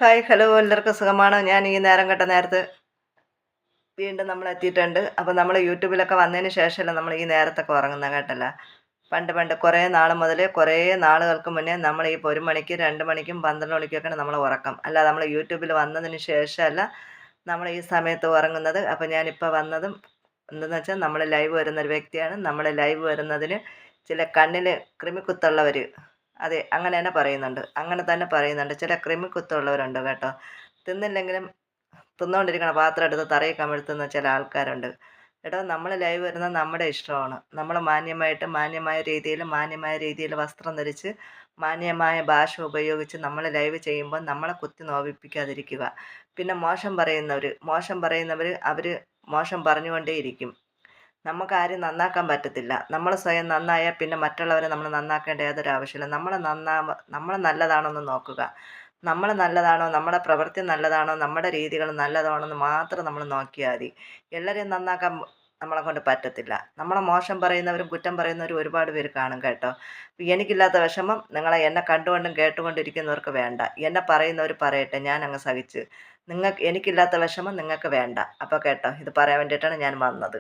Hi hello എല്ലാവർക്കും സുഖമാണോ? ഞാൻ ഈ നേരം കെട്ട നേരത്ത് വീണ്ടും നമ്മൾ എത്തിയിട്ടുണ്ട്. അപ്പോൾ നമ്മൾ യൂട്യൂബിലൊക്കെ വന്നതിന് ശേഷമല്ല നമ്മൾ ഈ നേരത്തൊക്കെ ഉറങ്ങുന്നത് കേട്ടല്ല. പണ്ട് പണ്ട് കുറേ നാൾ മുതൽ കുറേ നാളുകൾക്ക് മുന്നേ നമ്മൾ ഈ 1 മണിക്ക് 2 മണിക്കും 12 മണിക്കൊക്കെയാണ് നമ്മൾ ഉറക്കം. അല്ലാതെ നമ്മൾ യൂട്യൂബിൽ വന്നതിന് ശേഷമല്ല നമ്മൾ ഈ സമയത്ത് ഉറങ്ങുന്നത്. അപ്പോൾ ഞാനിപ്പോൾ വന്നതും എന്തെന്ന് വെച്ചാൽ നമ്മൾ ലൈവ് വരുന്നൊരു വ്യക്തിയാണ്. നമ്മൾ ലൈവ് വരുന്നതിന് ചില കണ്ണിൽ കൃമിക്കുത്തുള്ളവർ, അതെ അങ്ങനെ തന്നെ പറയുന്നുണ്ട്. അങ്ങനെ തന്നെ പറയുന്നുണ്ട്. ചില കൃമിക്കുത്തുള്ളവരുണ്ട് കേട്ടോ. തിന്നില്ലെങ്കിലും തിന്നുകൊണ്ടിരിക്കണ പാത്രം എടുത്ത് തറയിൽ കമിഴ്ത്തുന്ന ചില ആൾക്കാരുണ്ട്. എടോ നമ്മൾ ലൈവ് വരുന്നത് നമ്മുടെ ഇഷ്ടമാണ്. നമ്മൾ മാന്യമായിട്ട് മാന്യമായ രീതിയിൽ വസ്ത്രം ധരിച്ച് മാന്യമായ ഭാഷ ഉപയോഗിച്ച് നമ്മൾ ലൈവ് ചെയ്യുമ്പോൾ നമ്മളെ കുത്തി നോവിപ്പിക്കാതിരിക്കുക. പിന്നെ മോശം പറയുന്നവർ അവർ മോശം പറഞ്ഞുകൊണ്ടേയിരിക്കും. നമുക്കാരും നന്നാക്കാൻ പറ്റത്തില്ല. നമ്മൾ സ്വയം നന്നായാൽ പിന്നെ മറ്റുള്ളവരെ നമ്മൾ നന്നാക്കേണ്ട യാതൊരു ആവശ്യമില്ല. നമ്മൾ നല്ലതാണോ എന്ന് നോക്കുക. നമ്മൾ നല്ലതാണോ, നമ്മുടെ പ്രവൃത്തി നല്ലതാണോ, നമ്മുടെ രീതികൾ നല്ലതാണോ എന്ന് മാത്രം നമ്മൾ നോക്കിയാൽ മതി. എല്ലാവരെയും നന്നാക്കാൻ നമ്മളെക്കൊണ്ട് പറ്റത്തില്ല. നമ്മളെ മോശം പറയുന്നവരും കുറ്റം പറയുന്നവരും ഒരുപാട് പേര് കാണും കേട്ടോ. എനിക്കില്ലാത്ത വിഷമം എന്നെ കണ്ടുകൊണ്ടും കേട്ടുകൊണ്ടും ഇരിക്കുന്നവർക്ക് വേണ്ട. എന്നെ പറയുന്നവർ പറയട്ടെ, ഞാനങ്ങ് സഹിച്ച്. എനിക്കില്ലാത്ത വിഷമം നിങ്ങൾക്ക് വേണ്ട. അപ്പോൾ കേട്ടോ, ഇത് പറയാൻ വേണ്ടിയിട്ടാണ് ഞാൻ വന്നത്.